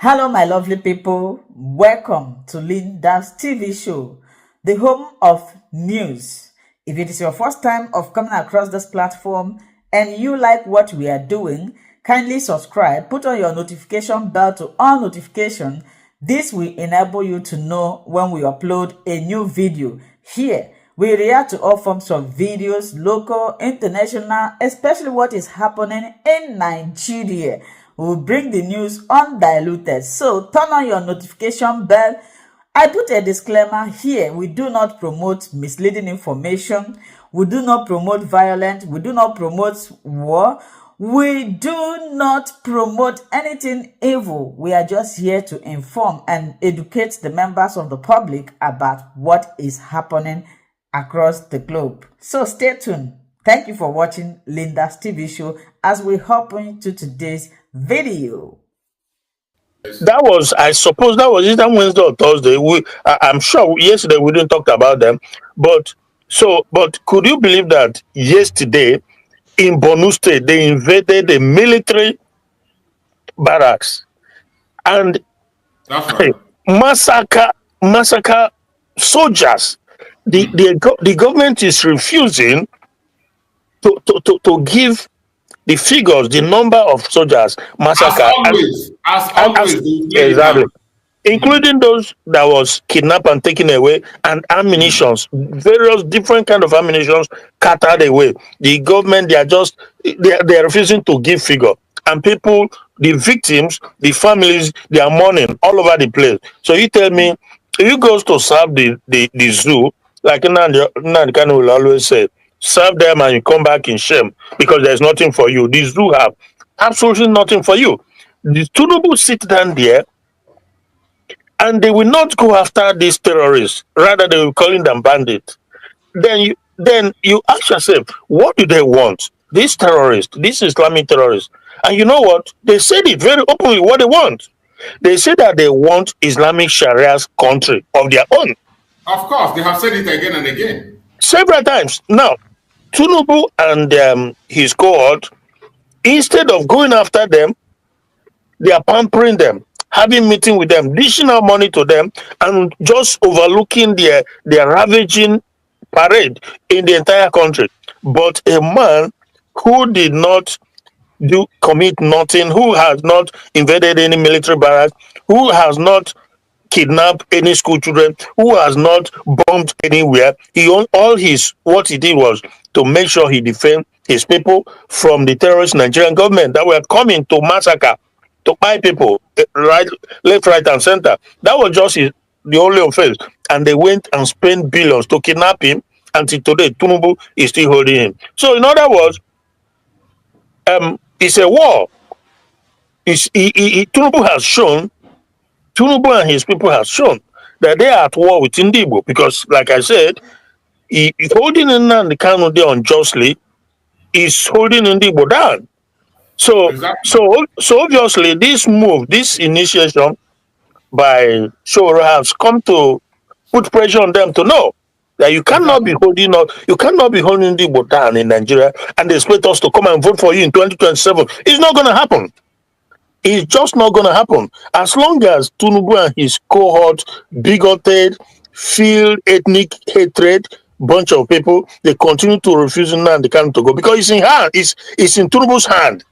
Hello, my lovely people. Welcome to Linda's TV show, the home of news. If it is your first time of coming across this platform and you like what we are doing, kindly subscribe, put on your notification bell to all notification. This will enable you to know when we upload a new video. Here, we react to all forms of videos, local, international, especially what is happening in Nigeria. We'll bring the news undiluted. So turn on your notification bell. I put a disclaimer here. We do not promote misleading information. We do not promote violence. We do not promote war. We do not promote anything evil. We are just here to inform and educate the members of the public about what is happening across the globe. So stay tuned. Thank you for watching Linda's TV show as we hop into today's video. I suppose that was either Wednesday or Thursday. I'm sure yesterday we didn't talk about them, but could you believe that yesterday in Borno State they invaded the military barracks and massacre soldiers? The government is refusing to give the figures, the number of soldiers massacred. As always, exactly. Including those that was kidnapped and taken away, and ammunitions, various different kind of ammunitions scattered away. The government, they are refusing to give figure. And people, the victims, the families, they are mourning all over the place. So you tell me, if you go to serve the zoo, like Kanu will always say, serve them and you come back in shame because there's nothing for you. The zoo have absolutely nothing for you. The Tinubu sit down there and they will not go after these terrorists. Rather, they will calling them bandits. Then you ask yourself, what do they want? These terrorists, these Islamic terrorists. And you know what? They said it very openly what they want. They say that they want Islamic Sharia's country of their own. Of course, they have said it again and again. Several times. Now, Tinubu and his cohort, instead of going after them, they are pampering them, having meeting with them, dishing out money to them, and just overlooking their ravaging parade in the entire country. But a man who did not commit nothing, who has not invaded any military barracks, who has not kidnapped any school children, who has not bombed anywhere, what he did was to make sure he defend his people from the terrorist Nigerian government that were coming to massacre, to buy people left, right, and center. That was just the only offense. And they went and spent billions to kidnap him. Until today, Tinubu is still holding him. So in other words, it's a war. Tinubu and his people have shown that they are at war with Indigo because, like I said, he's holding Nnamdi Kanu there unjustly. He's holding Indigo down. So, Exactly. so obviously, this move, this initiation by Shoro has come to put pressure on them to know that you cannot be holding Indigo down in Nigeria and expect us to come and vote for you in 2027. It's not going to happen. It's just not going to happen. As long as Tinubu and his cohort, bigoted, feel ethnic hatred, bunch of people, they continue to refuse Nnamdi Kanu to go because it's in Tinubu's hand.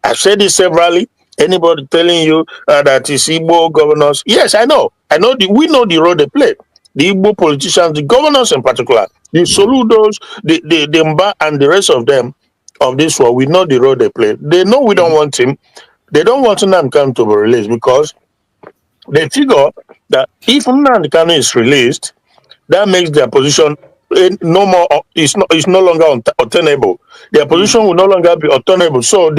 I've said this severally. Anybody telling you that it's Igbo governors? Yes, I know. We know the role they play. The Igbo politicians, the governors in particular, the Soludos, the Mba, and the rest of them of this war, we know the role they play. They know we don't want him. They don't want Nnamdi Kanu to be released because they figure that if Nnamdi Kanu is released, that makes their position no more. It's no longer untenable. Their position will no longer be untenable. So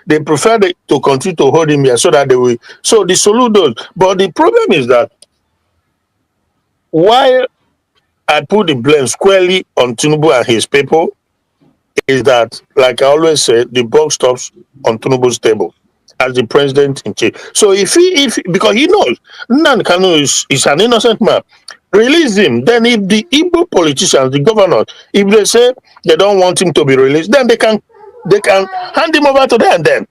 they prefer to continue to hold him here so that they will. So the Soludos. But the problem is that while I put the blame squarely on Tinubu and his people, is that, like I always say, the buck stops on Tinubu's table as the president in chief. So because he knows Nnamdi Kanu is an innocent man, release him. Then if the Igbo politicians, the governors, if they say they don't want him to be released, then they can hand him over to them. Then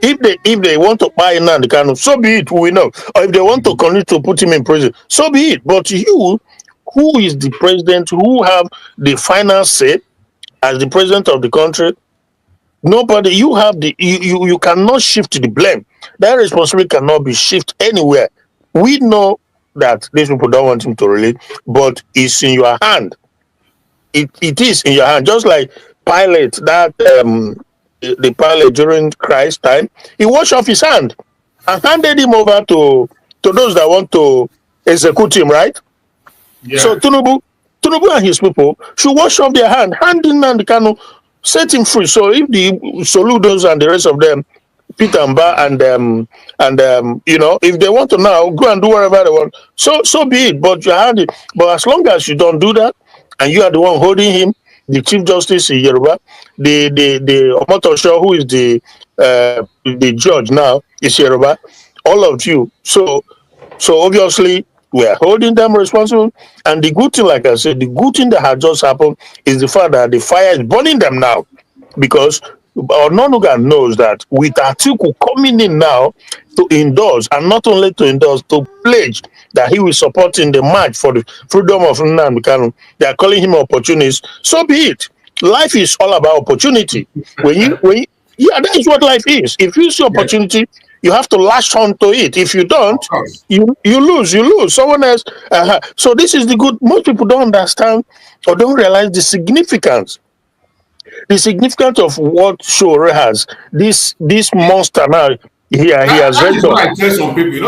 if they want to buy Nnamdi Kanu, so be it. We know. Or if they want to continue to put him in prison, so be it. But you, who is the president, who have the final say as the president of the country, nobody. You have you cannot shift the blame. That responsibility cannot be shifted anywhere. We know that these people don't want him to release, but it's in your hand. It is in your hand. Just like Pilate, that the pilot during Christ's time, he washed off his hand and handed him over to those that want to execute him, right? Yeah. So Tinubu and his people should wash off their hand in and Kanu, set him free. So if the Soludos and the rest of them, Peter Mba and if they want to now go and do whatever they want, so be it. But you hand it. But as long as you don't do that, and you are the one holding him, the Chief Justice in Yoruba, the Omotosho, who is the judge now, is Yoruba, all of you. So obviously we are holding them responsible. And the good thing, like I said, the good thing that has just happened is the fact that the fire is burning them now, because Ononuga knows that with Atiku coming in now to endorse, and not only to endorse, to pledge that he will support in the march for the freedom of Nnamdi Kanu, they are calling him opportunist. So be it. Life is all about opportunity. That is what life is. If you see opportunity, you have to latch on to it. If you don't, you lose. Someone else. So this is the good. Most people don't understand or don't realize the significance. The significance of what Shore has. This monster now. He has That read is what I tell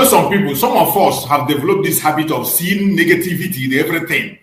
some people. Some of us have developed this habit of seeing negativity in everything.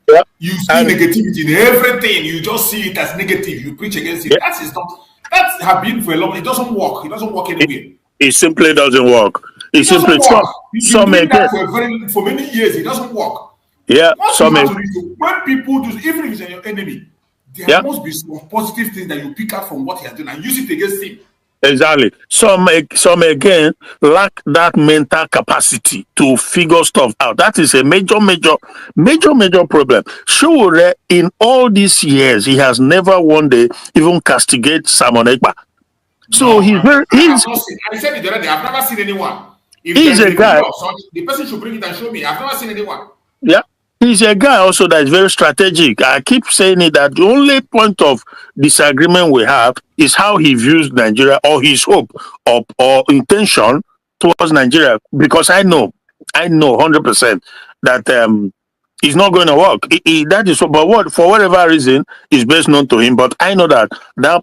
Yeah. You see negativity in everything. You just see it as negative. You preach against it. That is not. That has been for a long. It doesn't work. It doesn't work anywhere. It simply doesn't work. It simply work. You've been doing that for many years. It doesn't work. Yeah. When people do, even if it's your enemy, there must be some positive things that you pick up from what he has done and use it against him. Exactly. Some again lack that mental capacity to figure stuff out. That is a major problem. Sure, in all these years, he has never one day even castigate Simon Ekpa. So I said it already. I've never seen anyone. If he's a guy. The person should bring it and show me. I've never seen anyone. Yeah. He's a guy also that is very strategic. I keep saying it that the only point of disagreement we have is how he views Nigeria, or his hope or intention towards Nigeria. Because I know 100% that it's not going to work. That is but for whatever reason is best known to him. But I know that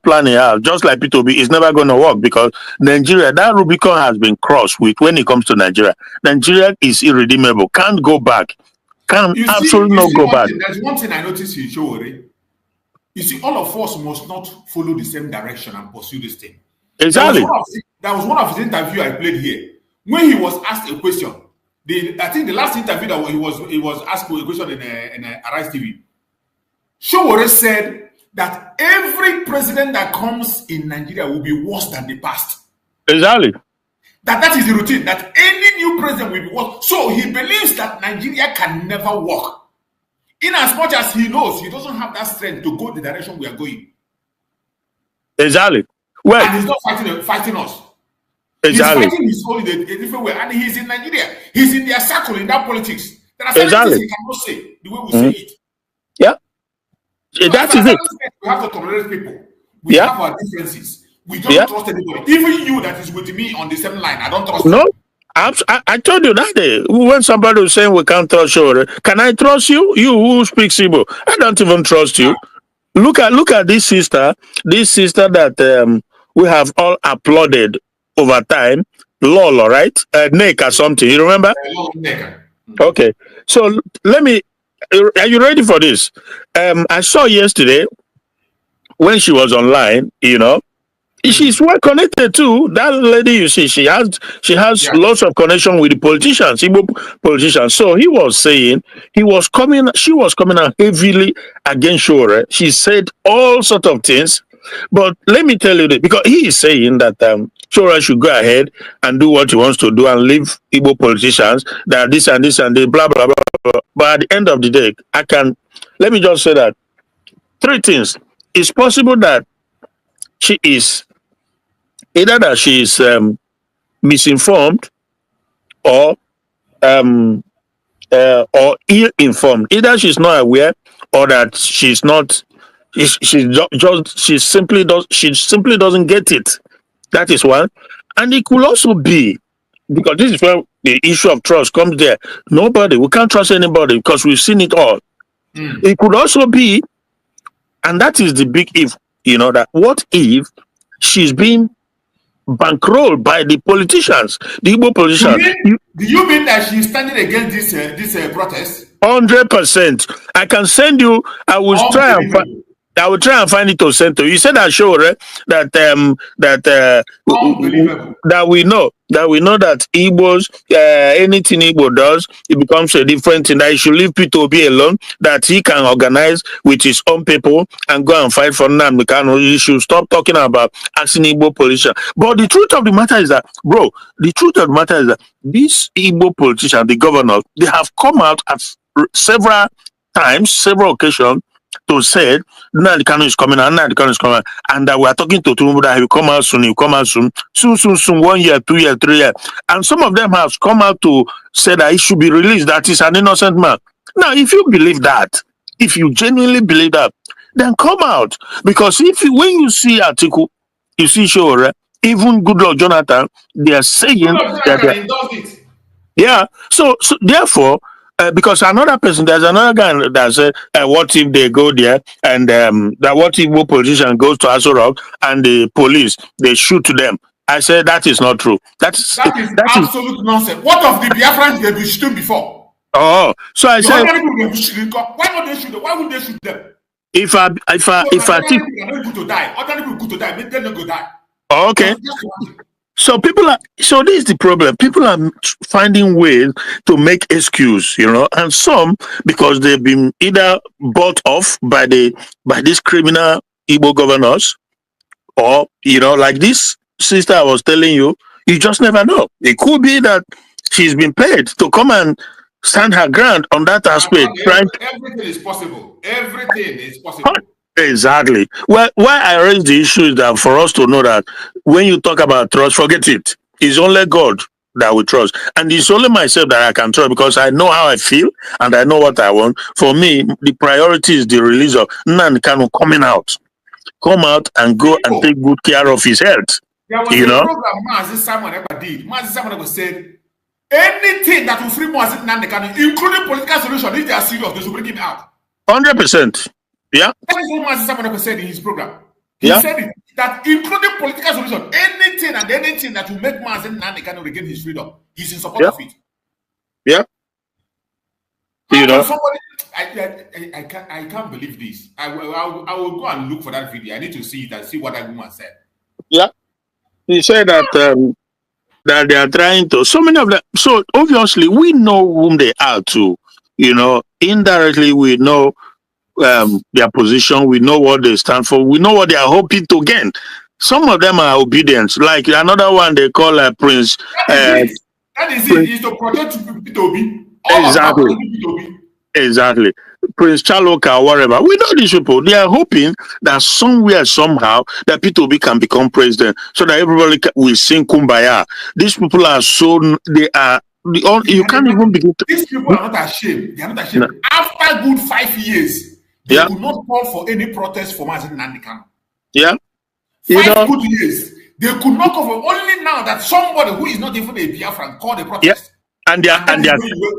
plan he has, just like P2B, is never going to work, because Nigeria, that Rubicon has been crossed with when it comes to Nigeria. Nigeria is irredeemable. Can't go back. Absolutely not go back. There's one thing I noticed in Showore. You see, all of us must not follow the same direction and pursue this thing. Exactly. That was one of his interviews I played here. When he was asked a question, I think the last interview that he was asked a question in Arise TV, Showore said that every president that comes in Nigeria will be worse than the past. Exactly. That is the routine, that any new president will be worse. So he believes that Nigeria can never work. In as much as he knows he doesn't have that strength to go the direction we are going. Exactly. Well, and he's not fighting us. Exactly. He's fighting his own in a different way. And he's in Nigeria. He's in their circle, in that politics. There are certain things he cannot say the way we say it. Yeah. So that is it. We have to tolerate people. We have our differences. We don't trust anybody. Even you that is with me on the same line, I don't trust you. No. I told you that day when somebody was saying we can't trust you. Can I trust you? You who speaks Igbo. I don't even trust you. Look at this sister that we have all applauded over time. Lolo, right? Nick or something. You remember? Okay. So are you ready for this? I saw yesterday when she was online, she's well connected too. That lady, you see, she has lots of connection with the politicians, Igbo politicians. So she was coming out heavily against Shore. She said all sorts of things. But let me tell you this, because he is saying that Shore should go ahead and do what he wants to do and leave Igbo politicians, that this and this and this, blah, blah, blah, blah. But at the end of the day, let me just say that 3 things. It's possible that she is either that she is misinformed or or ill-informed. Either she's not aware or that she's not. She simply doesn't get it. That is one, and it could also be because this is where the issue of trust comes there. We can't trust anybody because we've seen it all. It could also be, and that is the big if, that what if she's being bankrolled by the politicians, the Igbo politicians? Do you mean that she's standing against this protest? 100%. I can send you. I will try and find it to send to you. You said that show, right? That we know that Igbos, anything Igbo does, it becomes a different thing. That he should leave P2B alone. That he can organize with his own people and go and fight for Nnamdi Kanu. He should stop talking about asking Igbo politicians. But the truth of the matter is that, these Igbo politicians, the governors, they have come out at several occasions to say Nnamdi Kanu is coming and that we are talking to Tinubu that he will come out soon, soon, 1 year, 2 years, 3 years. And some of them have come out to say that he should be released, that he's an innocent man. Now, if you believe that, if you genuinely believe that, then come out. Because when you see article, you see show, even Goodluck Jonathan, they are saying that yeah. So therefore, because there's another guy that said, what if they go there and that what if a politician goes to Asorock and the police, they shoot them? I said that is not true. That is absolute nonsense. What of the Biafrans they shoot them before? Oh, so I said, why would they shoot them? Why would they shoot them? If I think they're good to die, other people good to die, make them not go die. Oh, okay. So this is the problem. People are finding ways to make excuse, and some because they've been either bought off by these criminal Igbo governors, or like this sister I was telling you, you just never know. It could be that she's been paid to come and stand her ground on that aspect. Everything is possible. Everything is possible. Exactly. Well, why I raise the issue is that for us to know that when you talk about trust, forget it. It's only God that we trust. And it's only myself that I can trust because I know how I feel and I know what I want. For me, the priority is the release of Nnamdi Kanu coming out. Come out and go and take good care of his health. There was a program Mazi Simon ever did. Mazi Simon said, anything that will free Nnamdi Kanu, including political solution, if they are serious, they should bring him out. 100%. Yeah. That is what Mazi Simon said in his program. He said it, that including political solution, anything that will make Nnamdi Kanu regain his freedom, he's in support of it. Yeah. Somebody, I can't believe this. I will go and look for that video. I need to see it and see what that woman said. Yeah. He said that that they are trying to. So many of them. So obviously, we know whom they are too. Indirectly, we know their position. We know what they stand for. We know what they are hoping to gain. Some of them are obedient. Like another one they call Prince. That is it. Is to protect P2B. Exactly. Prince Chaloka or whatever. We know these people. They are hoping that somewhere, somehow, that P2B can become president so that everybody will sing Kumbaya. These people are you can't even begin to. These people are not ashamed. They are not ashamed. No. After good 5 years, they could not call for any protest for Nnamdi Kanu. Yeah. 5 good years. They could not call for only now that somebody who is not even a Biafran called a protest. Yeah. And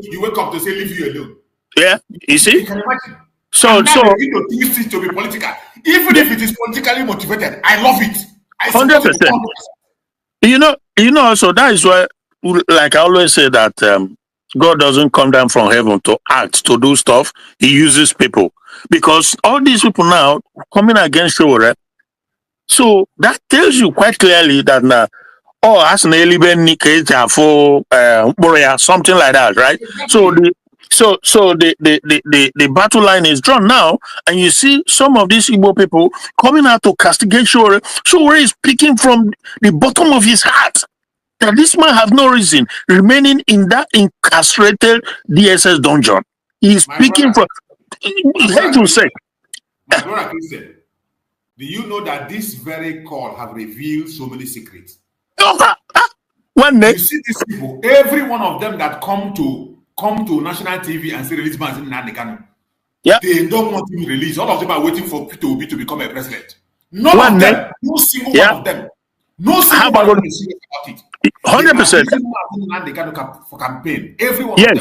you wake up to say, leave you alone. Yeah, you see? You can imagine. So you need to twist it to be political. Even if it is politically motivated, I love it. 100%. Also that is why, like I always say, that God doesn't come down from heaven to act, to do stuff. He uses people. Because all these people now coming against you, right? So that tells you quite clearly that now, something like that, right? So the battle line is drawn now, and you see some of these Igbo people coming out to castigate Shore. Shore is speaking from the bottom of his heart that this man has no reason remaining in that incarcerated DSS dungeon. He is speaking from head to say. Do you know that this very call have revealed so many secrets? One day, you see these people, every one of them that come to national TV and say release Mazi Nnamdi Kanu, they don't want him released. All of them are waiting for Peter Obi to become a president. None of them, no single one of them, no single one of them is serious about it. 100%. Nnamdi Kanu for campaign. Every one of them.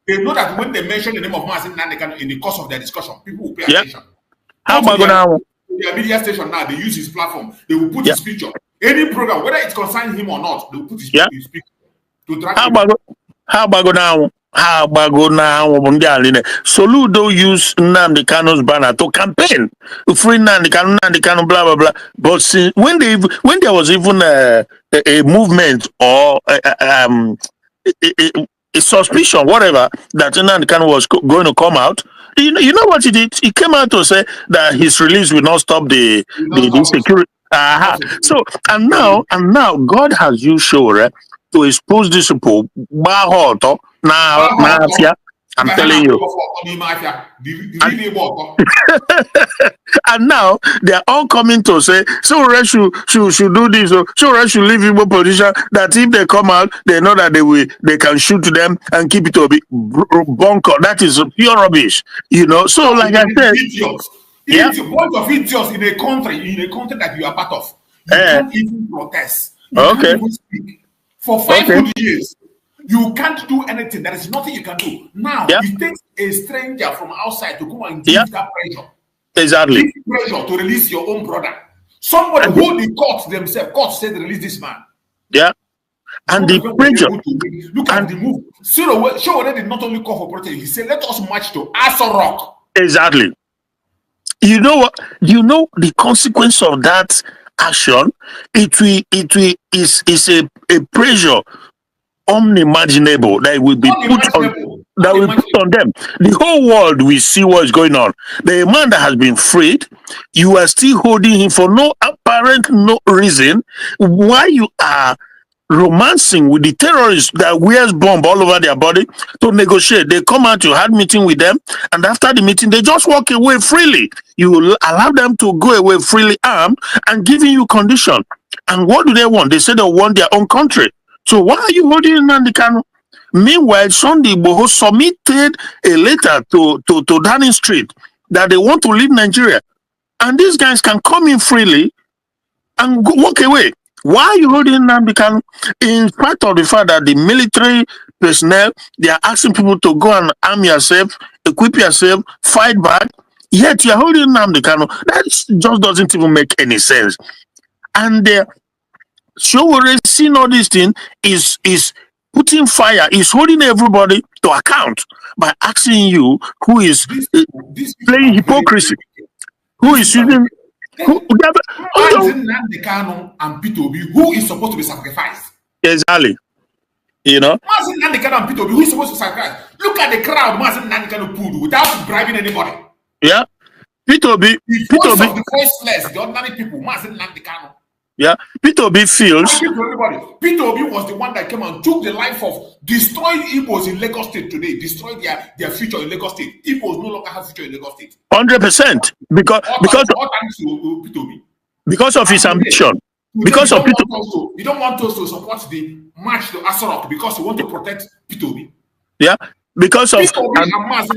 They know that when they mention the name of Mazi Nnamdi Kanu in the course of their discussion, people will pay attention. How about now? Their media station now, they use his platform. They will put his picture. Any program, whether it concerns him or not, they will put his picture to track How about now? Soludo used Nnamdi Kanu's banner to campaign. Free Nnamdi Kanu, blah blah blah. But when there was even a movement or a suspicion, whatever, that Nnamdi Kanu was going to come out, you know what he did? He came out to say that his release will not stop the insecurity. So and now God has used Shore to expose this people. Now, I'm telling you. And now they are all coming to say, so should do this, so should leave Igbo position, that if they come out, they know that they can shoot them and keep it to be bunker. That is pure rubbish, you know. So like I said, bunch of idiots in a country that you are part of. You can't even protest. You can't even speak. For 5 good years. You can't do anything. There is nothing you can do. Now, it takes a stranger from outside to come and give that pressure. Exactly. Give pressure to release your own brother. Somebody who the court themselves, court said release this man. Yeah. And the pressure. Look at the move. Showore did not only call for protest, he said, let us march to Asorock. Exactly. You know what? You know the consequence of that action? Is a pressure unimaginable that will be put on them. The whole world will see what's going on. The man that has been freed, you are still holding him for no apparent reason. Why you are romancing with the terrorists that wears bomb all over their body to negotiate? They come out, you had meeting with them, and after the meeting they just walk away freely. You will allow them to go away freely armed and giving you condition. And what do they want? They say they want their own country. So why are you holding Nnamdi Kanu? Meanwhile, Sunday Igboho submitted a letter to Downing Street that they want to leave Nigeria. And these guys can come in freely and walk away. Why are you holding Nnamdi Kanu? In spite of the fact that the military personnel, they are asking people to go and arm yourself, equip yourself, fight back, yet you are holding Nnamdi Kanu. That just doesn't even make any sense. And Showore seeing all these things is putting fire, is holding everybody to account by asking you who is playing hypocrisy, who is using Nnamdi Kanu and Peter Obi, who is supposed to be sacrificed. Exactly. You know? Nnamdi Kanu and Peter Obi, who is supposed to sacrifice. Look at the crowd Nnamdi Kanu pulled without bribing anybody. Yeah. Peter Obi. The voice of the voiceless, the ordinary people, Nnamdi Kanu. Yeah, Peter Obi feels. Peter Obi was the one that came and took the life of, destroyed Igbos in Lagos State today, destroyed their future in Lagos State. Igbos no longer have future in Lagos State. 100%. Because of his ambition. Because of Peter. You don't want us to support the march to Asorock because you want to protect Peter Obi. Yeah, because of Peter Obi and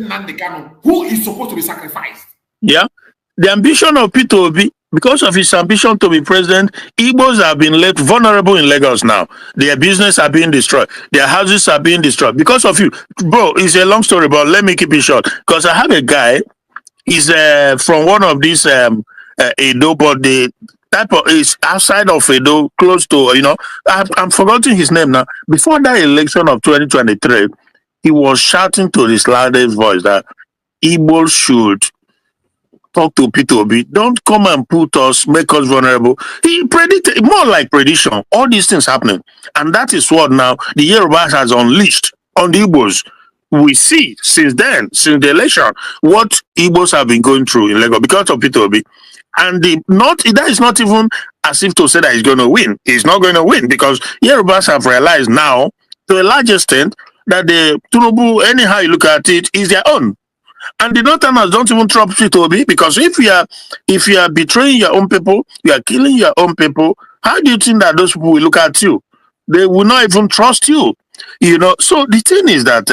Nnamdi Kanu, who is supposed to be sacrificed. Yeah, the ambition of Peter Obi. Because of his ambition to be president, Igbos have been left vulnerable in Lagos now. Their business are being destroyed. Their houses are being destroyed. Because of you. Bro, it's a long story, but let me keep it short. Because I have a guy, he's from one of these Edo, but the type of is outside of Edo, close to, you know, I'm forgetting his name now. Before that election of 2023, he was shouting to his loudest voice that Igbos should talk to Peter Obi. Don't come and make us vulnerable. He predicted, more like prediction, all these things happening. And that is what now the Yoruba has unleashed on the Igbos. We see since then, since the election, what Igbos have been going through in Lagos because of Peter Obi. And that is not even as if to say that he's going to win. He's not going to win because Yorubas have realized now, to a large extent, that the Tinubu, anyhow you look at it, is their own. And the Northerners don't even trust P2B, because if you are betraying your own people, you are killing your own people, how do you think that those people will look at you? They will not even trust you. So the thing is that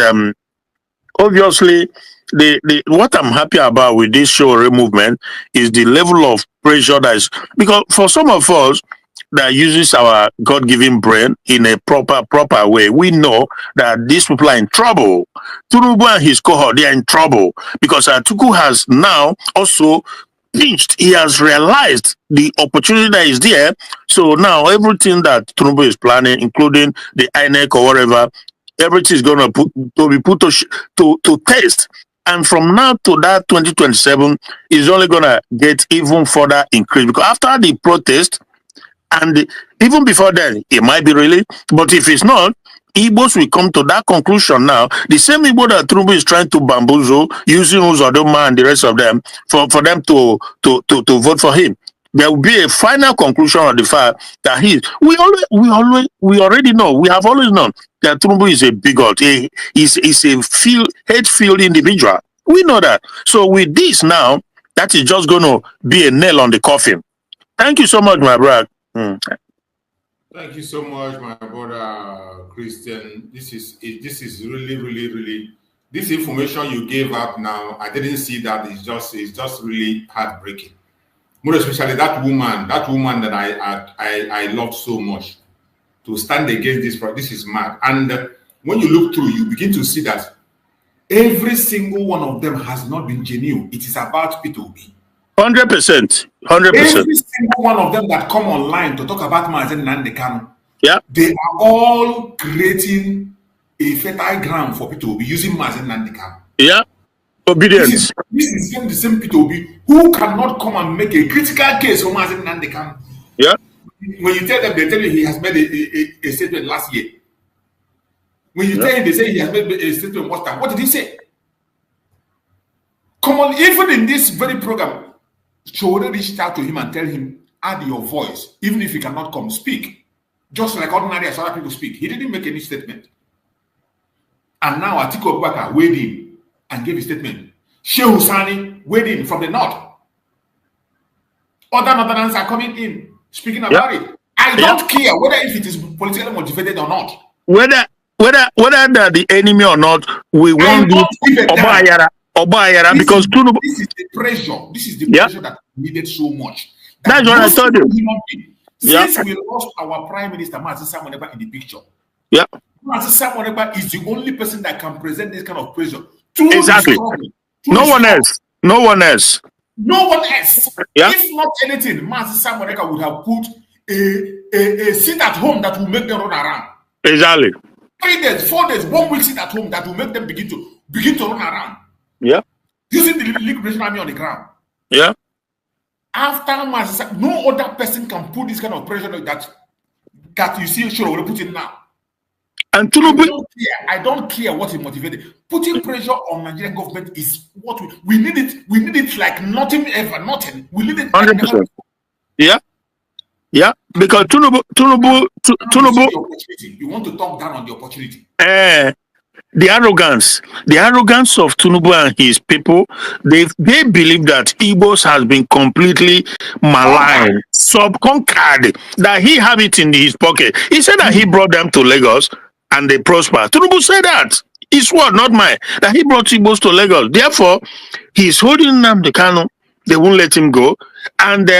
obviously the what I'm happy about with this show movement is the level of pressure that is, because for some of us that uses our God-given brain in a proper way, we know that these people are in trouble. Tunubu and his cohort, they are in trouble because Atuku has now also pinched. He has realized the opportunity that is there. So now everything that Tunubu is planning, including the INEC or whatever, everything is going to be put to test. And from now to that 2027 is only going to get even further increased, because after the protest, and even before then, it might be really, but if it's not, Igbos will come to that conclusion now. The same Igbo that Trump is trying to bamboozle, using Uzodoma and the rest of them for them to vote for him. There will be a final conclusion of the fact that we already know, we have always known that Trump is a bigot. He's a hate-filled individual. We know that. So with this now, that is just going to be a nail on the coffin. Thank you so much, my brother. Thank you so much, my brother Christian. This is really this information you gave up now. I didn't see that. It's just really heartbreaking. More especially that woman that I loved so much, to stand against this. This is mad. And when you look through, you begin to see that every single one of them has not been genuine. It is about P2B. 100%. Every single one of them that come online to talk about Mazen Nnamdi Kanu, they are all creating a fertile ground for P2B using Mazen Nnamdi Kanu. Yeah, obedience. This is the same P2B who cannot come and make a critical case for Mazen Nnamdi Kanu. Yeah. When you tell them, they tell you he has made a statement last year. When you tell him, they say he has made a statement last time. What did he say? Come on, even in this very program, Chode reached out to him and tell him, add your voice, even if you cannot come, speak. Just like ordinary as other people speak. He didn't make any statement. And now Atiku Abubakar weighed in and gave a statement. Shehu Sani weighed in from the north. Other Northerners are coming in, speaking about it. I don't care whether if it is politically motivated or not. Whether they're the enemy or not, we want the Obayara, because this is the pressure. This is the pressure that needed so much. That's what I told you. Since we lost our Prime Minister, Mazi Samoneba, in the picture, Mazi Samoneba is the only person that can present this kind of pressure. Exactly. No one else. If not anything, Mazi Samoneba would have put a seat at home that will make them run around. Exactly. 3 days, 4 days, 1 week seat at home that will make them begin to run around. Yeah. Using the Liberation Army on the ground. Yeah. After Mazi, no other person can put this kind of pressure that you see Shoro put in now. And I don't care what is motivated. Putting pressure on Nigerian government is what we need it. We need it like nothing ever. Nothing. We need it. 100%. Yeah. Because Tunubu. You want to talk down on the opportunity. The arrogance of Tunubu and his people, they believe that Igbos has been completely maligned, subconquered, that he have it in his pocket. He said that he brought them to Lagos and they prosper. Tunubu said that. His word, not mine. That he brought Igbos to Lagos. Therefore, he's holding Nnamdi Kanu. They won't let him go. And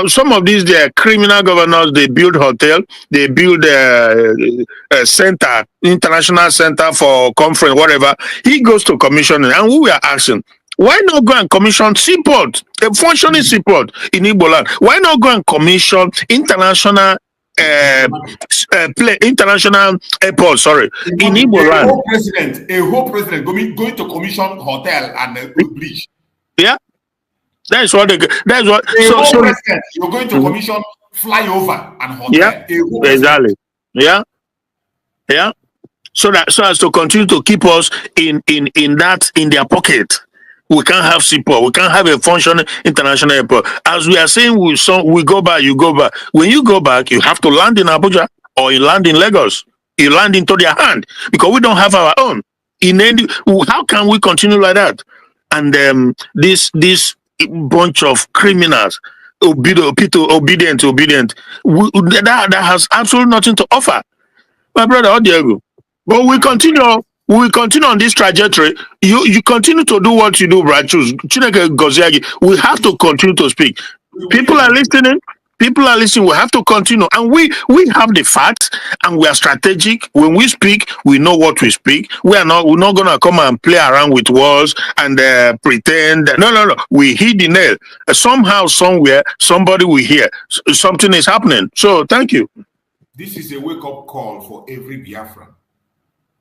some of these criminal governors, they build hotel, they build a center, international center for conference, whatever. He goes to commissioning, and we were asking, why not go and commission seaport, a functioning seaport in Igbo land? Why not go and commission international international airport? Sorry, in Igbo land. A whole president going to commission hotel and a bridge. Yeah. That's what. So you're going to commission flyover and hotel. Yeah, exactly. Yeah. So as to continue to keep us in their pocket. We can't have seaport. We can't have a functioning international airport. As we are saying, we go back. You go back. When you go back, you have to land in Abuja or you land in Lagos. You land into their hand because we don't have our own. How can we continue like that? and this bunch of criminals, obedient, that has absolutely nothing to offer. My brother, how dare you? But we continue. We will continue on this trajectory. You continue to do what you do, Brad. Chineke Goziagi. We have to continue to speak. People are listening. People are listening. We have to continue, and we have the facts, and we are strategic. When we speak, we know what we speak. We're not gonna come and play around with words and pretend. No. We hit the nail. Somehow, somewhere, somebody will hear something is happening. So, thank you. This is a wake-up call for every Biafran.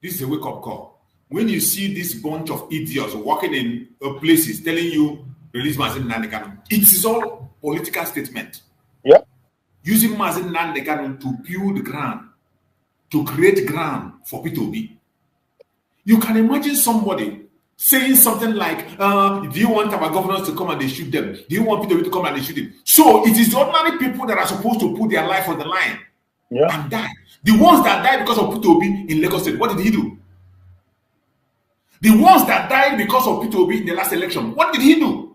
This is a wake-up call. When you see this bunch of idiots walking in places telling you release Mazen Nandekano, it is all political statement. Yeah. Using Mazen Nandekano to build ground, to create ground for P2B. You can imagine somebody saying something like, do you want our governors to come and they shoot them? Do you want P2B to come and they shoot them? So it is the ordinary people that are supposed to put their life on the line and die. The ones that died because of P2B in Lagos State, what did he do? The ones that died because of P2B in the last election, what did he do?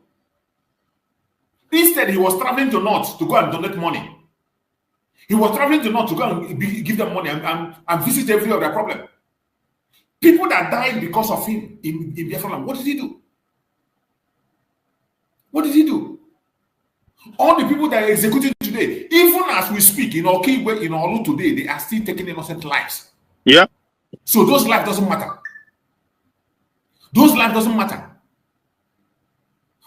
Instead, he was traveling to North to go and donate money. He was traveling to North to go and give them money and visit every other problem. People that died because of him in Biafra, what did he do? What did he do? All the people that are executed today, even as we speak, in Okigwe, in Olu today, they are still taking innocent lives. Yeah. So those lives doesn't matter. Those lives doesn't matter.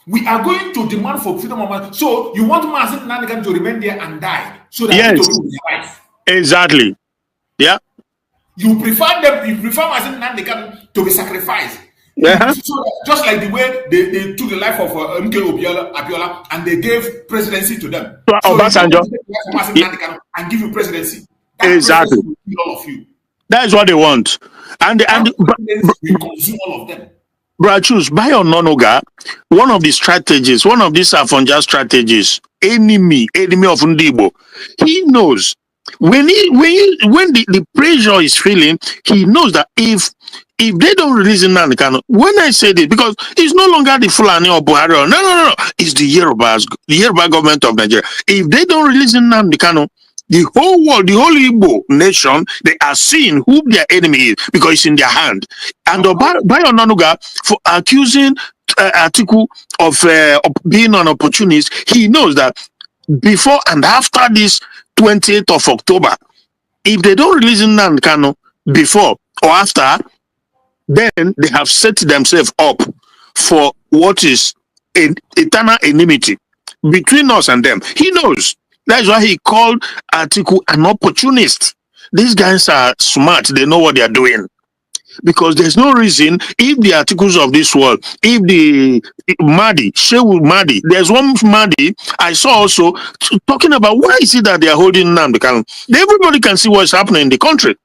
We are going to demand for freedom of mind. So you want Mazen Nandekano to remain there and die so that people will survive. Exactly. Yeah. You prefer Mazen Nandekano to be sacrificed. Yeah. So just like the way they took the life of MK Abiola and they gave presidency to them. So Obasanjo. And give you presidency. Exactly. Will kill all of you. That is what they want. And we consume all of them. Brachus, by or nonoga, one of the strategies, one of these Afonja strategies, enemy of Ndibo, he knows when the pressure is feeling, he knows that if they don't release Nandekano, when I say this, because it's no longer the Fulani or Buhari, no, it's the Yoruba government of Nigeria. If they don't release Nandekano, the whole world, the whole Igbo nation, they are seeing who their enemy is because it's in their hand. And Bayo Nanuga, for accusing Atiku of being an opportunist, he knows that before and after this 28th of October, if they don't release Nandekano before or after, then they have set themselves up for what is an eternal enmity between us and them. He knows. That's why he called Atiku an opportunist. These guys are smart. They know what they are doing. Because there's no reason, if the articles of this world, if the Shehu Mahdi, there's one Mahdi I saw also talking about why is it that they are holding Nandekano. Everybody can see what's happening in the country.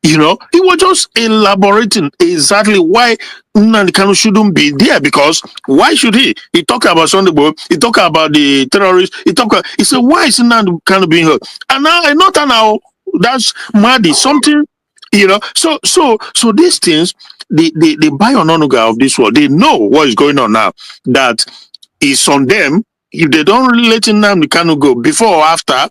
You know, he was just elaborating exactly why Nandekano shouldn't be there, because why should he? He talked about Sunday, he talked about the terrorists, he said, why is Nandekano being held? And now, that's Mahdi, something, you know. So these things, the Bayononuga of this world, they know what is going on now, that it's on them. If they don't really let Nandekano go before or after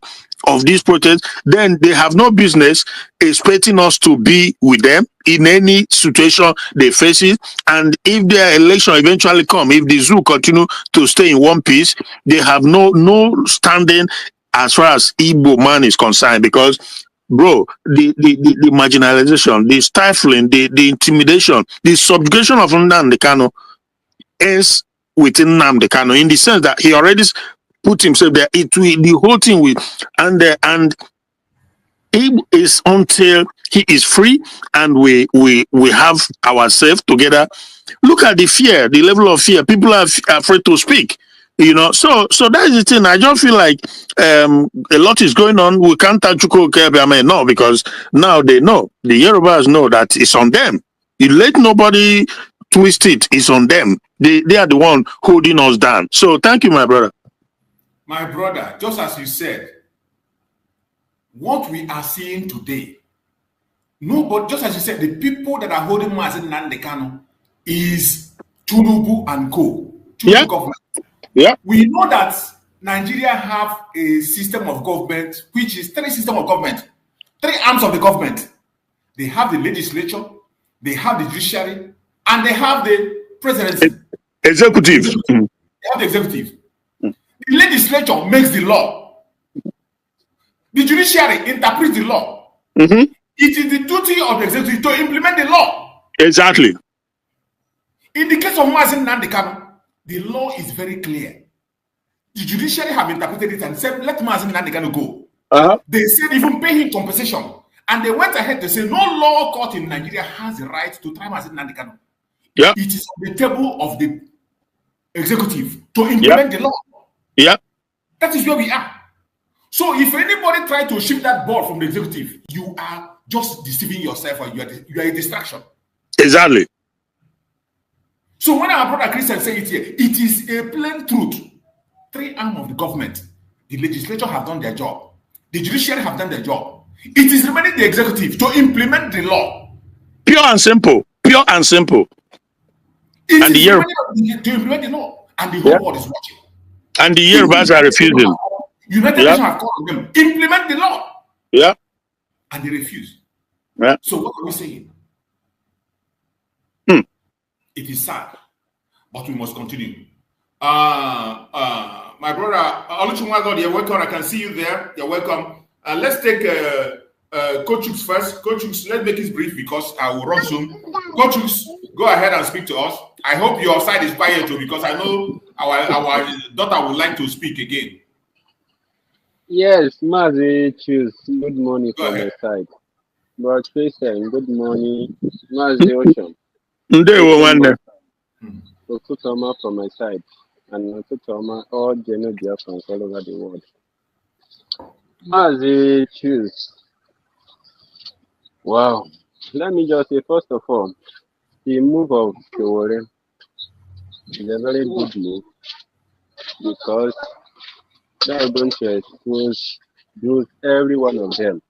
of this protest, then they have no business expecting us to be with them in any situation they face it. And if their election eventually come, if the zoo continue to stay in one piece, they have no standing as far as Igbo man is concerned. Because bro, the marginalization, the stifling, the intimidation, the subjugation of Nandekano ends within Nandekano, in the sense that he already put himself there. The whole thing with and it is until he is free and we have ourselves together. Look at the fear, the level of fear. People are afraid to speak. You know, so that is the thing. I just feel like a lot is going on. We can't touch no, because now they know, the Yorubas know that it's on them. You let nobody twist it. It's on them. They are the one holding us down. So thank you, my brother. My brother, just as you said, what we are seeing today, nobody, just as you said, the people that are holding Mazen Nandekano is Tinubu and co. Yeah. Government. Yeah. We know that Nigeria have a system of government, which is three systems of government, three arms of the government. They have the legislature, they have the judiciary, and they have the presidency. Executive. They have the executive. The legislature makes the law. The judiciary interprets the law. Mm-hmm. It is the duty of the executive to implement the law. Exactly. In the case of Mazi Nnamdi Kanu, the law is very clear. The judiciary have interpreted it and said, let Mazi Nnamdi Kanu go. They said even pay him compensation. And they went ahead to say no law court in Nigeria has the right to try Mazi Nnamdi Kanu. Yeah. It is on the table of the executive to implement the law. Yeah. That is where we are. So if anybody try to shift that ball from the executive, you are just deceiving yourself, or you are a distraction. Exactly. So when our brother Christian say it here, it is a plain truth. Three arms of the government, the legislature have done their job, the judiciary have done their job. It is remaining the executive to implement the law. Pure and simple. Pure and simple. It and is remaining to implement the law, and the whole world is watching. And the Yorubas are refusing. United Nations have called on them, implement the law. Yeah. And they refuse. Yeah. So what are we saying? It is sad, but we must continue. My brother Oluchunwago, you're welcome. I can see you there. You're welcome. Let's take Coach Chooks first. Coach Chooks, let's make it brief because I will run soon. Coach Chooks, go ahead and speak to us. I hope your side is quiet too, because I know our daughter would like to speak again. Yes, Mazi Choose. Good morning from my side. But Christian, good morning. Mazi Ocean. Okutoma from my side. And Okutoma, all Kanu Biafrans all over the world. Mazi Choose. Wow. Let me just say, first of all, the move of Showore is a very good move, because they are going to expose every one of them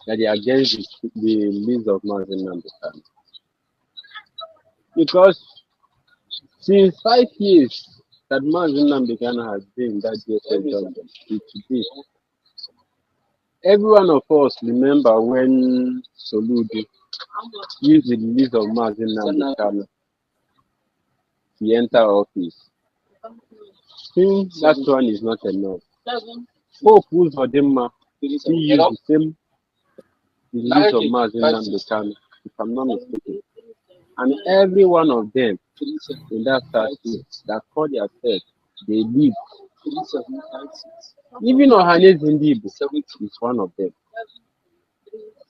that they are against the list of Mazi Nnamdi Kanu. Because since 5 years that Mazi Nnamdi Kanu has been that DSS government, today, every one of us remember when Soludo used the list of Mazi Nnamdi Kanu to enter office. Since that one is not enough, Hope Uzodinma used the same list of Mazi Nnamdi Kanu, if I'm not mistaken. And every one of them in that state that call themselves, they live. Even Ohanes Ndibo is one of them.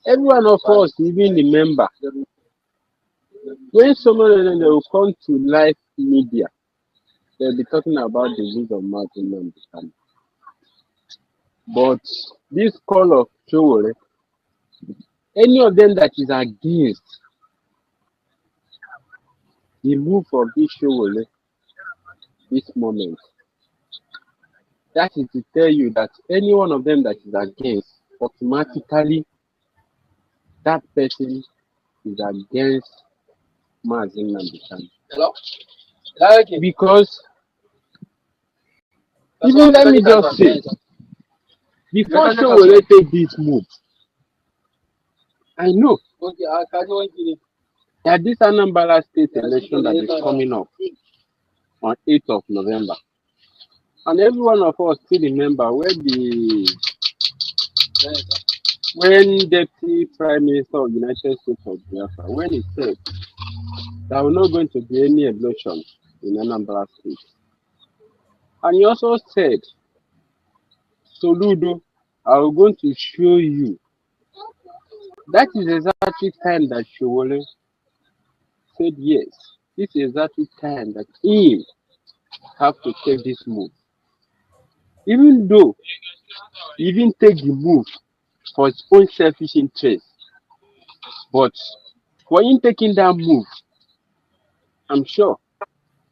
Every one of us even remember when someone of them will come to live media, they'll be talking about the list of Mazi Nnamdi Kanu. But this call of Showore, any of them that is against the move of this Showore, this moment, that is to tell you that any one of them that is against, automatically that person is against Mazi Nnamdi Kanu. Because even let me just say, before Showore take this move, I know that this Anambra state election that is coming up on 8th of November, and every one of us still remember when Deputy Prime Minister of the United States of Biafra, when he said there was not going to be any election in Anambra State. And he also said, Soludo, I'm going to show you. That is exactly time that Showore said yes. This is exactly time that he have to take this move. Even though he didn't take the move for his own selfish interest, but for him taking that move, I'm sure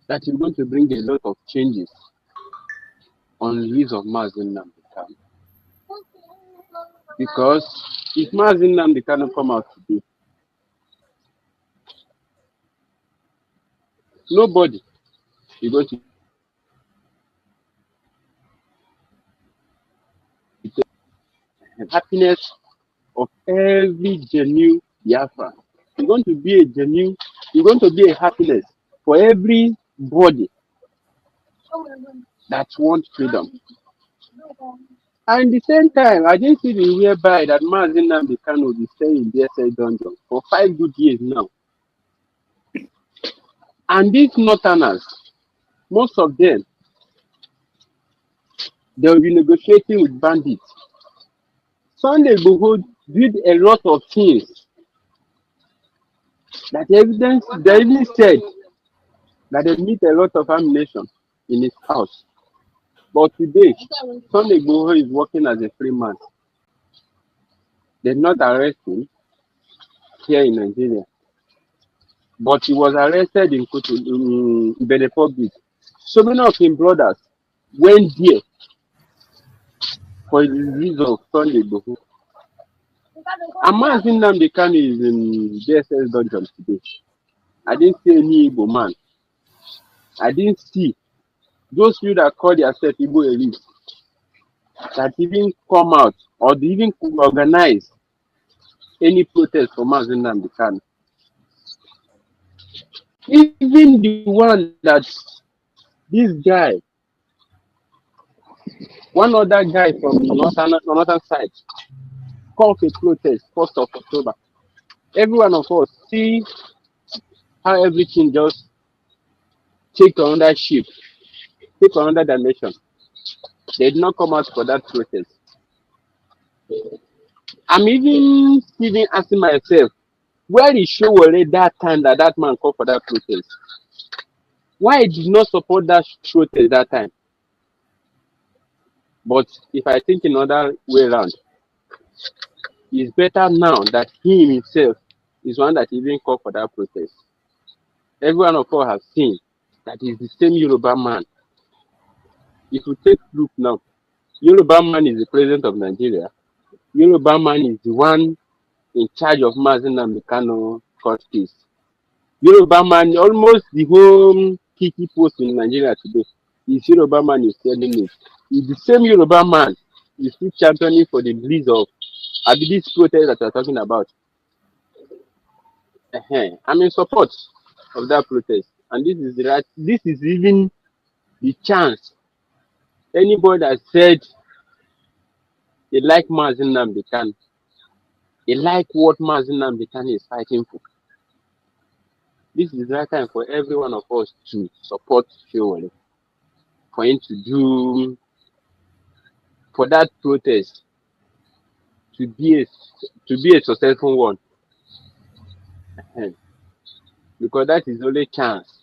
that is going to bring a lot of changes on the list of Mazi Nnamdi Kanu. Because if Mazi Nnamdi Kanu come out today Nobody is going to happiness of every genuine Biafra. It's going to be a genuine, it's going to be a happiness for everybody that wants freedom. And at the same time, I didn't see the whereby that Mazin Nnamdi Kanu will be staying in the SH dungeon for 5 good years now. And these northerners, most of them, they will be negotiating with bandits. Sunday Igboho did a lot of things that evidence, they even said that they meet a lot of ammunition in his house. But today, Sunday Igboho is working as a free man. They did not arrest him here in Nigeria, but he was arrested in Benin Republic. So many of his brothers went there for the release of Sunday Igboho. And Mazin Nnamdi Kanu is in DSS dungeon today. I didn't see any Igbo man. I didn't see those people that call themselves Igbo elite that even come out or they even organize any protest for Mazin Nnamdi Kanu. Even the one that this guy, one other guy from the northern side, called a protest 1st of October. Every one of us see how everything just take another shape, take another dimension. They did not come out for that protest. I'm even asking myself, where is Showore that time that man called for that protest? Why he did not support that protest that time? But if I think another way around, it's better now that he himself is one that even called for that protest. Everyone of us have seen that he's the same Yoruba man. If you take a look now, Yoruba man is the president of Nigeria. Yoruba man is the one in charge of Mazin Nnamdi Kanu court case. Yoruba man, almost the whole key post in Nigeria today is Yoruba man is telling it. It's the same Yoruba man is still championing for the release of this protest that we're talking about. I'm in support of that protest, and this is the right. This is even the chance. Anybody that said they like Mazin Nnamdi Kanu, they like what Mazin Nnamdi Kanu is fighting for. This is the right time for every one of us to support Showore, for him to do, for that protest to be a successful one. Because that is the only chance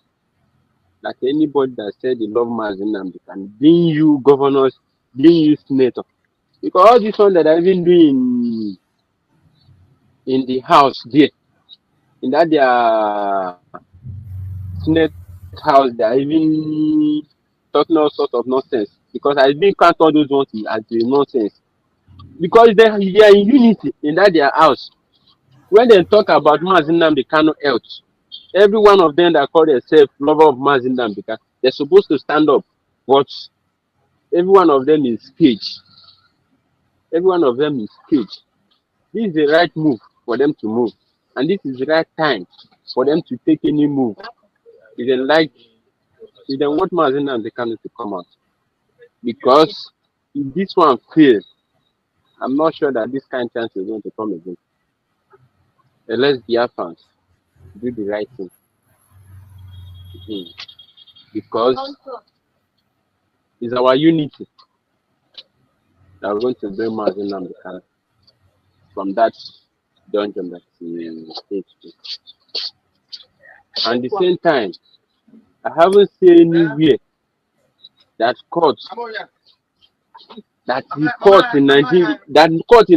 that anybody that said they love Mazin Nnamdi Kanu, being you governors, being you senator, because all this one that I've been doing in the house there, in that their senate house, they are even talking all sorts of nonsense. Because I've been count all those ones as the nonsense. Because they are in unity in that their house. When they talk about Mazin Nnamdi Kanu health, every one of them that call themselves lover of Mazin Nnamdi Kanu, they're supposed to stand up, but every one of them is caged. Every one of them is caged. This is the right move for them to move, and this is the right time for them to take any move. If they want Mazin Nnamdi Kanu to come out, because if this one fails, I'm not sure that this kind of chance is going to come again. Unless Biafrans do the right thing. Because it's our unity that we're going to bring Mazin Nnamdi Kanu from that dungeon that he stayed to. And at the same time, I haven't seen anywhere that court in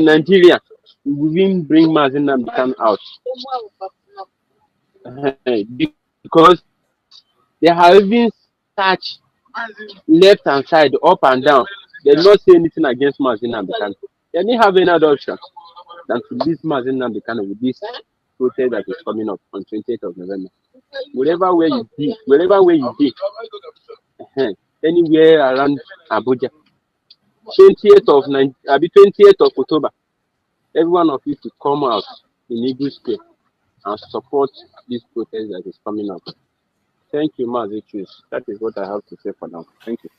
Nigeria will even bring Mazin Nnamdi Kanu out. Because they have even searched left and side, up and down. They did not say anything against Mazin Nnamdi Kanu. They didn't have any other option than to release Mazin Nnamdi Kanu with this protest that is coming up on 28th of November. Wherever where you did, anywhere around Abuja, 20th of October, every one of you to come out in Eagle Square and support this protest that is coming up. Thank you, Mazichus. That is what I have to say for now. Thank you.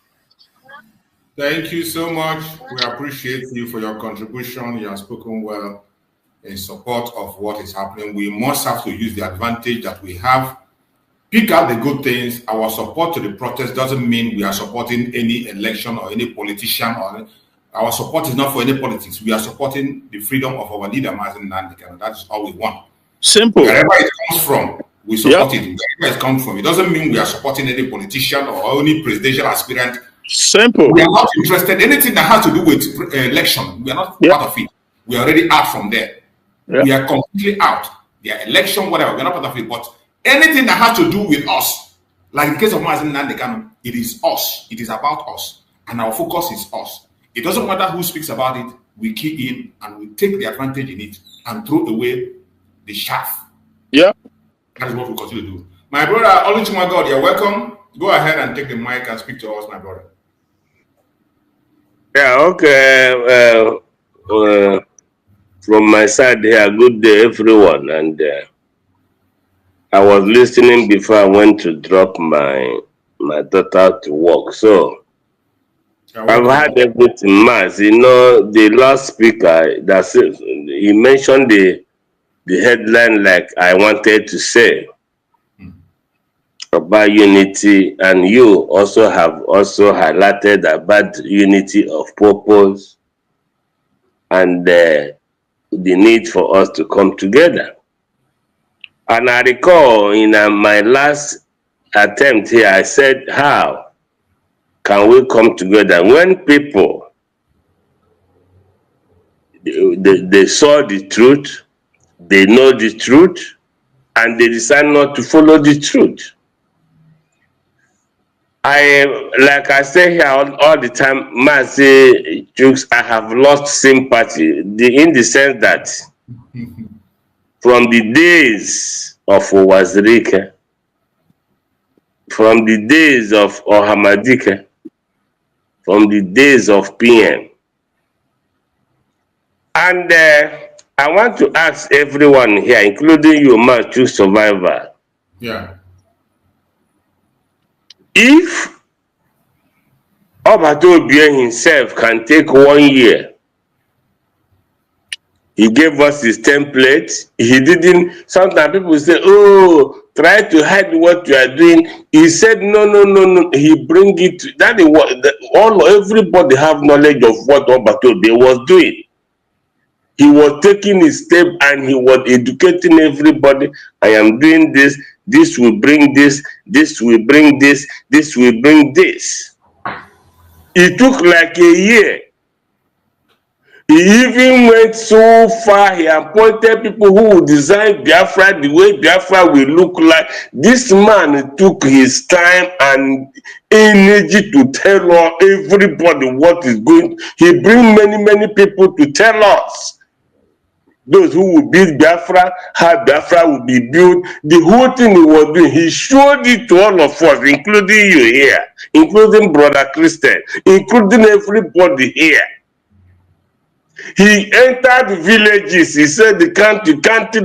Thank you so much. We appreciate you for your contribution. You have spoken well in support of what is happening. We must have to use the advantage that we have. Pick out the good things. Our support to the protest doesn't mean we are supporting any election or any politician. Our support is not for any politics. We are supporting the freedom of our leader, Mazen Nandekano. That's all we want. Simple. Wherever it comes from, we support it. Wherever it comes from, it doesn't mean we are supporting any politician or any presidential aspirant. Simple. We are not interested. Anything that has to do with election, we are not part of it. We are already out from there. We are completely out. Their election, whatever, we are not part of it. But anything that has to do with us, like in the case of Mazen Nandekano, it is us. It is about us. And our focus is us. It doesn't matter who speaks about it. We key in and we take the advantage in it and throw away the shaft. Yeah. That is what we continue to do. My brother, only to my God, you're welcome. Go ahead and take the mic and speak to us, my brother. Yeah, okay. From my side here, good day, everyone. And I was listening before I went to drop my daughter to work. So I've had everything mass. You know, the last speaker, he mentioned the headline like I wanted to say about unity, and you also have highlighted about unity of purpose and the need for us to come together. And I recall in my last attempt here, I said, how can we come together when people, they saw the truth, they know the truth, and they decide not to follow the truth? Like I say here all the time, Mazi Jukes, I have lost sympathy in the sense that from the days of Wazirika, from the days of Ohamadika, from the days of PM, and I want to ask everyone here, including you, Machu Survivor. Yeah. If Obatobie himself can take 1 year, he gave us his template. He didn't. Sometimes people say, "Oh, try to hide what you are doing." He said, "No. He bring it. That is what everybody have knowledge of what Obatobie was doing. He was taking his step and he was educating everybody. I am doing this. This will bring this. This will bring this. This will bring this." It took like a year. He even went so far, he appointed people who would design Biafra the way Biafra will look like. This man took his time and energy to tell everybody what is going. He bring many people to tell us. Those who will build Biafra, how Biafra will be built, the whole thing he was doing, he showed it to all of us, including you here, including Brother Christian, including everybody here. He entered villages, he said the country,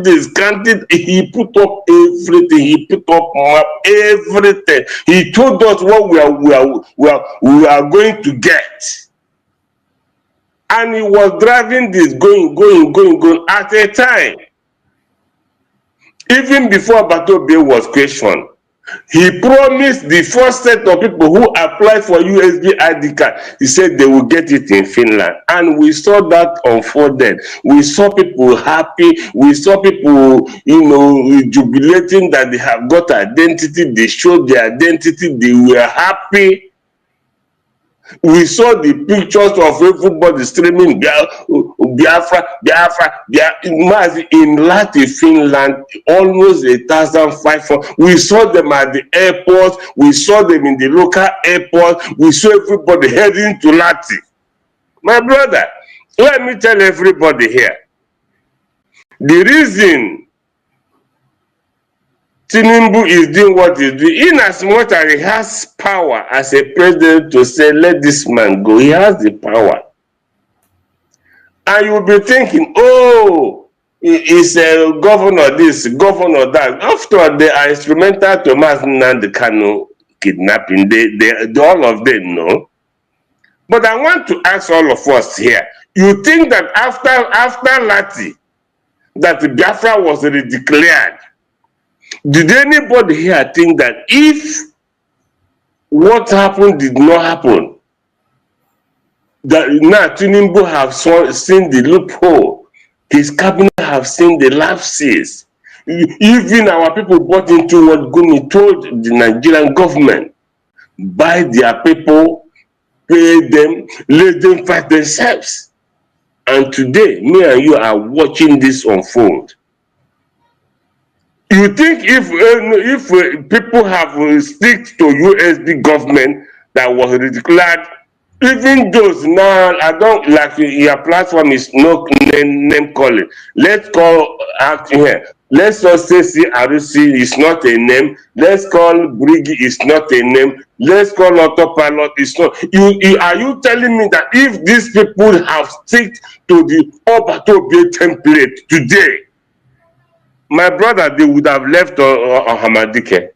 this, country, he put up everything, he put up map, everything. He told us what we are going to get. And he was driving this, going at a time. Even before Batobie was questioned, he promised the first set of people who applied for USB ID card, he said they will get it in Finland. And we saw that unfolded. We saw people happy. We saw people, jubilating that they have got identity. They showed their identity. They were happy. We saw the pictures of everybody streaming Biafra, in Latin Finland, almost 1,500. We saw them at the airport. We saw them in the local airport. We saw everybody heading to Latin. My brother, let me tell everybody here, the reason Tinubu is doing what he's doing, in as much as he has power as a president to say, let this man go, he has the power. And you'll be thinking, oh, he's a governor this, governor that. After all, they are instrumental to Mazi Nnamdi Kanu kidnapping. They all of them know. But I want to ask all of us here, you think that after Lati, that Biafra was declared, did anybody here think that if what happened did not happen, that now Tinubu have seen the loophole, his cabinet have seen the lapses, even our people bought into what Gumi told the Nigerian government, buy their people, pay them, let them fight themselves. And today, me and you are watching this unfold. You think if people have stick to USD government that was declared, even those now, I don't like your platform is no name calling. Let's call out here. Let's just say CRC is not a name. Let's call Brigi is not a name. Let's call Autopilot is not. Are you telling me that if these people have stick to the Obatobe template today, my brother, they would have left Hamadike?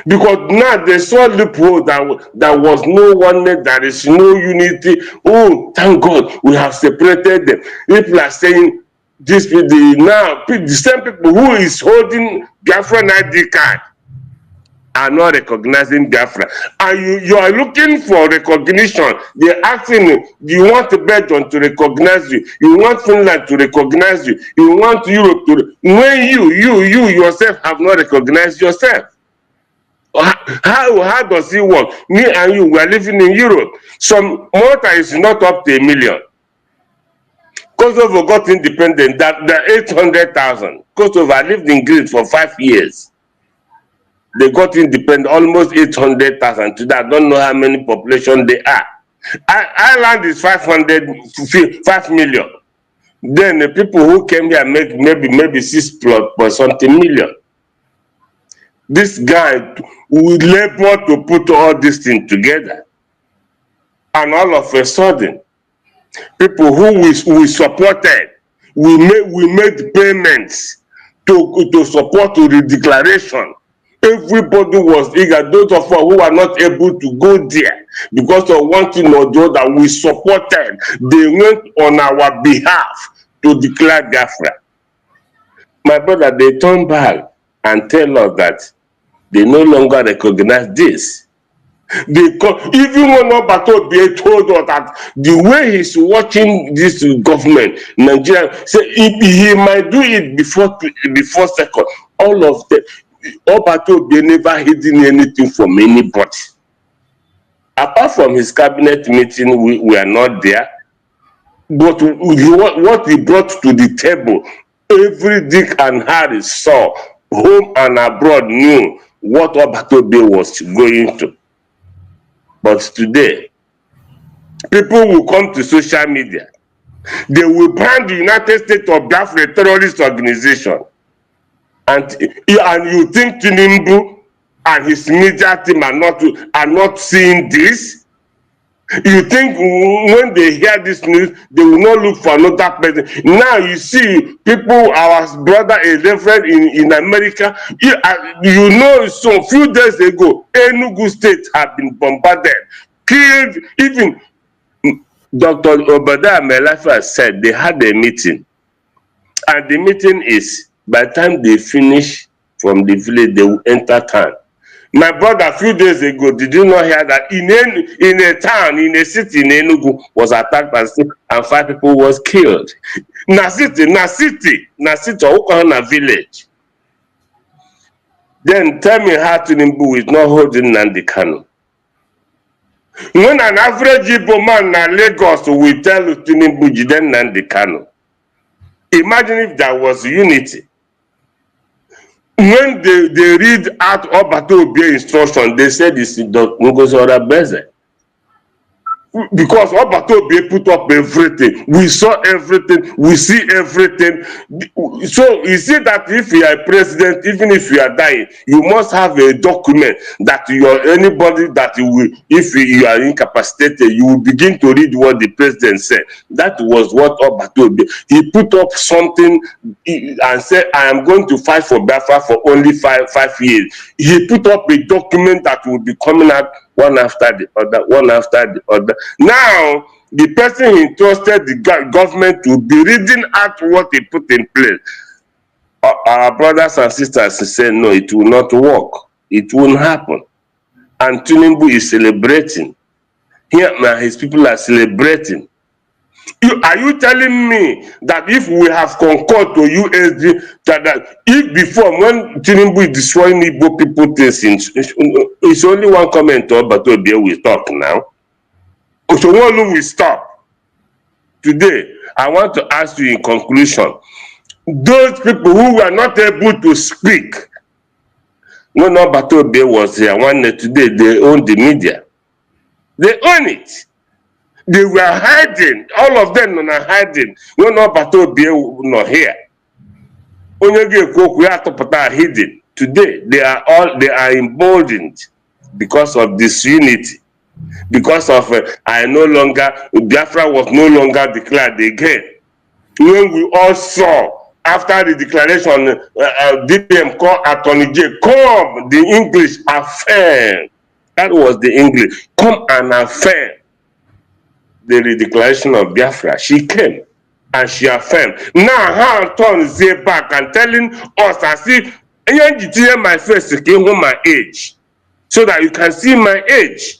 Because now they saw loophole that was no oneness, there is no unity. Oh, thank God, we have separated them. People are saying this, the same people who is holding Biafra ID card are not recognizing Biafra. And you are looking for recognition. They're asking you, do you want Belgium to recognize you? You want Finland to recognize you? You want Europe to, when you yourself have not recognized yourself. How does it work? Me and you, we are living in Europe. Some Malta is not up to 1 million. Kosovo got independent, that 800,000. Kosovo lived in Greece for 5 years. They got independent, almost 800,000. Today, I don't know how many population they are. Ireland is 5 million. Then the people who came here make maybe 6 plus something million. This guy will labor to put all this thing together. And all of a sudden, people who we supported, we made payments to support to the declaration. Everybody was eager. Those of us who are not able to go there because of one thing or the other, we supported. They went on our behalf to declare Biafra. My brother, they turn back and tell us that they no longer recognize this. Even when Obatobe told us that the way he's watching this government, Nigeria, say he might do it before second. All of them, Obatobe never hidden anything from anybody. Apart from his cabinet meeting, we are not there. But what he brought to the table, every Dick and Harry saw, home and abroad knew what Obatobe was going to. But today, people will come to social media. They will brand the United States of Biafra a terrorist organization. And you think Tinubu and his media team are not seeing this? You think when they hear this news, they will not look for another person? Now you see people, our brother, a reverend in America, you know, so a few days ago, Enugu State had been bombarded, killed. Even Dr. Obadiah Melafa said they had a meeting. And the meeting is, by the time they finish from the village, they will enter town. My brother, a few days ago, did you not hear that in a town, in a city in Enugu, was attacked and 5 people was killed? Na city, Oklahoma village. Then tell me how Tinubu is not holding Nnamdi Kanu. When an average Igbo man in Lagos will tell Tinubu, Jiden Nnamdi Kanu. Imagine if there was unity. When they read out Obatobe instruction, they said it's Ngozi Orabeze. because Obatobe put up everything. We saw everything. We see everything. So you see that if you are president, even if you are dying, you must have a document that you are anybody that you will, if you are incapacitated, you will begin to read what the president said. That was what Obatobe. He put up something and said, I am going to fight for Biafra for only five years. He put up a document that will be coming out one after the other, one after the other. Now, the person he trusted the government to be reading out what he put in place. Our brothers and sisters say, no, it will not work. It won't happen. And Tinubu is celebrating. Here now, his people are celebrating. Are you telling me that if we have concurred to USD, that if before when Tinubu is destroying Igbo people things, it's only one comment, but we talk now. So when we stop today, I want to ask you in conclusion, those people who were not able to speak, when Obatobe was here, one day today, they own the media. They own it. They were hiding. All of them are hiding. When Obatobe not here. Are hidden. Today, they are emboldened because of this unity. Because of Biafra was no longer declared again. When we all saw after the declaration, DPM called Attorney J, come, the English affirm. That was the English. Come and affirm the declaration of Biafra. She came and she affirmed. Now her turn is back and telling us as if my face to give my age, so that you can see my age.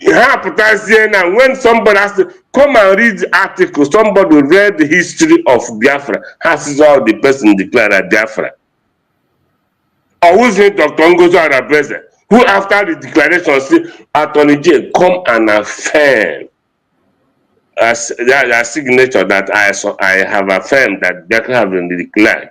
And when somebody has to come and read the article, somebody read the history of Biafra, has all the person declared at Biafra. Or who's it, Dr. Ngozo at present, who after the declaration say, Attorney J, come and affirm as a signature that I have affirmed that Biafra have been declared,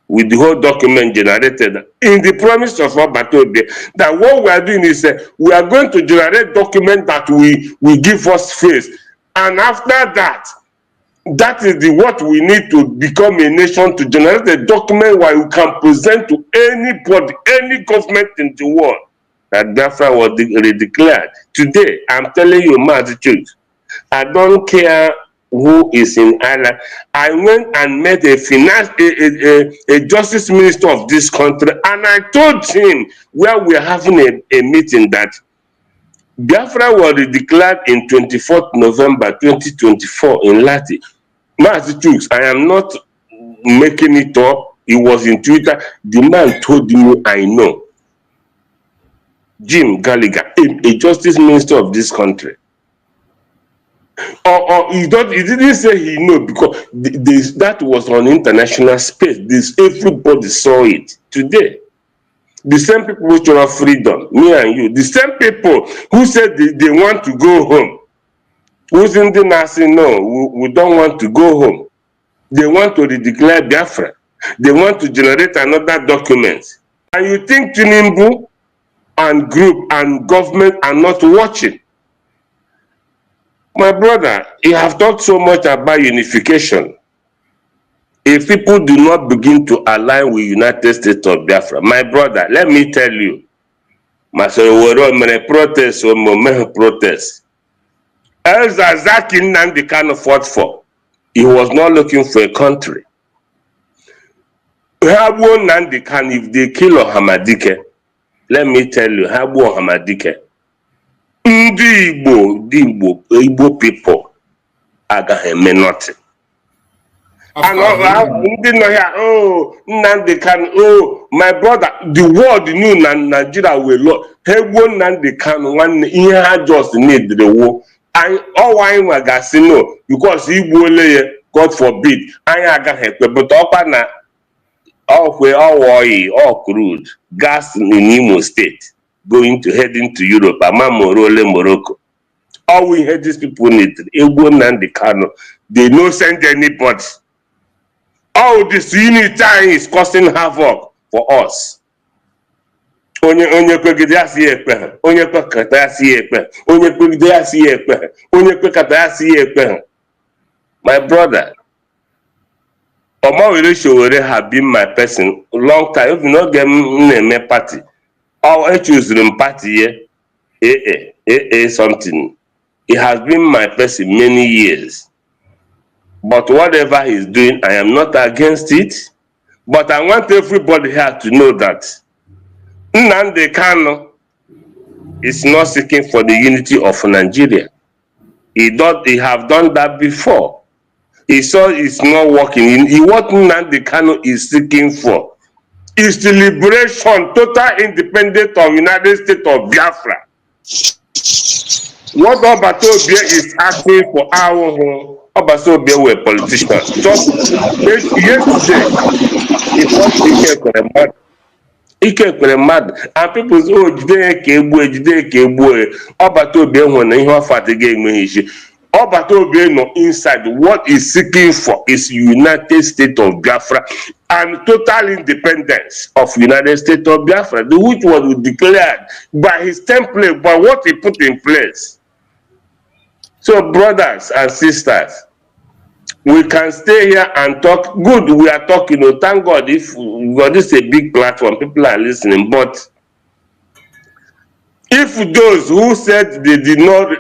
with the whole document generated in the promise of Obatobe, that what we are doing is we are going to generate document that will give us face. And after that, that is what we need to become a nation, to generate a document where we can present to anybody, any government in the world, that Biafra was declared. Today, I'm telling you my truth. I don't care who is in Ireland. I went and met a justice minister of this country, and I told him, where we are having a meeting, that Biafra was declared in 24th November 2024 in Lati. Massachusetts, I am not making it up. It was in Twitter. The man told me, I know. Jim Gallagher, a justice minister of this country. Or he didn't say he knew, because that was on international space. Everybody saw it today. The same people which are freedom, me and you, the same people who said they want to go home, who's in the Nasi, no, we don't want to go home. They want to declare Biafra. They want to generate another document. And you think Tinubu and group and government are not watching? My brother, you have talked so much about unification. If people do not begin to align with United States of Biafra, my brother, let me tell you, protest or protest. El-Zazaki Nnamdi Kanu fought for. He was not looking for a country. Nnamdi Kanu, if they kill Ohamadike, let me tell you, Ohamadike, Igbo people are going nothing. And Nnamdi Kanu, oh, my brother, the world knew Nigeria will love. Nnamdi Kanu, one year just need the war. And all I was no, because he will, God forbid, I got help, but all oil, all crude, gas in Imo State, heading to Europe, Amamorole, Morocco. All we had these people need, Nnamdi Kanu, they no send anybody. All this unity is causing havoc for us. onye kwegide ya si ya ekpe, onye kwekata ya si ya ekpe, onye kwegide ya si ya ekpe, onye kwekata ya si ya ekpe. My brother, Omawere Sowore have been my person long time. If you not get me party, I choose them party here, something. It has been my person many years. But whatever he's doing, I am not against it. But I want everybody here to know that Nnamdi Kanu is not seeking for the unity of Nigeria. He have done that before. He saw it's not working. What Nnamdi Kanu is seeking for is the liberation, total independence of United States of Biafra. What Obatobia is asking for our home, Obatobia were politicians. Just yesterday, it was Ike mad, and people say, oh, Jide Kegbu, Obatobia when he was fatiguing me. Obatobia no inside. What is seeking for is United States of Biafra and total independence of United States of Biafra, which was declared by his template, by what he put in place. So, brothers and sisters, we can stay here and talk. Good, we are talking. Thank God if this is a big platform, people are listening. But if those who said they did not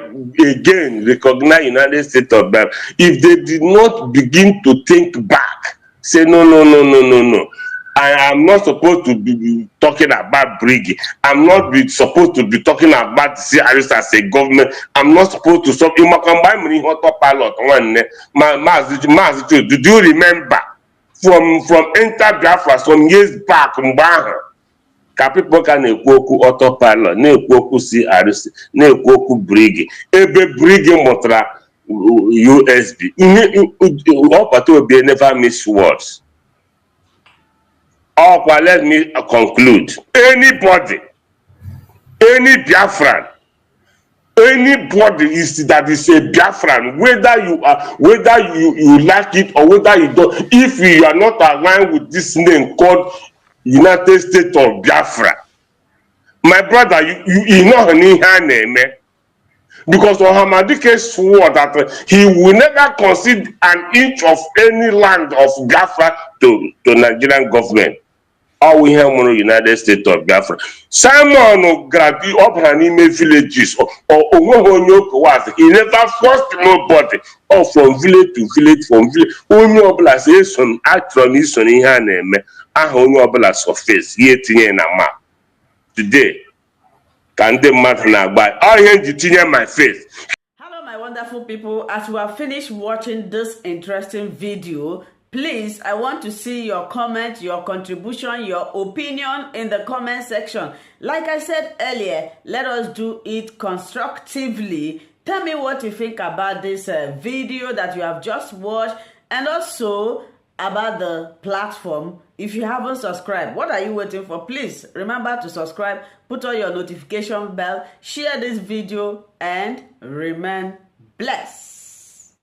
again recognize United States of Biafra, if they did not begin to think back, say no. I am not supposed to be talking about Briggy. I'm not supposed to be talking about CRS as a government. I'm not supposed to stop. Do you remember from Enter Biafra some years back? People can ekwu autopilot, na-ekwu okwu CRS, na-ekwu okwu Briggy. Ebe Briggy mụtara USB. Obatobia never miss words. Let me conclude. Anybody, any Biafran, anybody that is a Biafran, whether you like it or whether you don't, if you are not aligned with this name called United States of Biafra, my brother, you know her name. Because Ohamadike swore that he will never concede an inch of any land of Biafra to Nigerian government. All we have in United States of Biafra. Simon Gradi Obranime villages or he never forced nobody or from village to village, from village. Only obligation atronison in her name. I only obligation surface yet in a map. Today, can the matter now by I hear my face. Hello, my wonderful people. As we have finished watching this interesting video, please, I want to see your comment, your contribution, your opinion in the comment section. Like I said earlier, let us do it constructively. Tell me what you think about this video that you have just watched, and also about the platform. If you haven't subscribed, what are you waiting for? Please remember to subscribe, put on your notification bell, share this video, and remain blessed.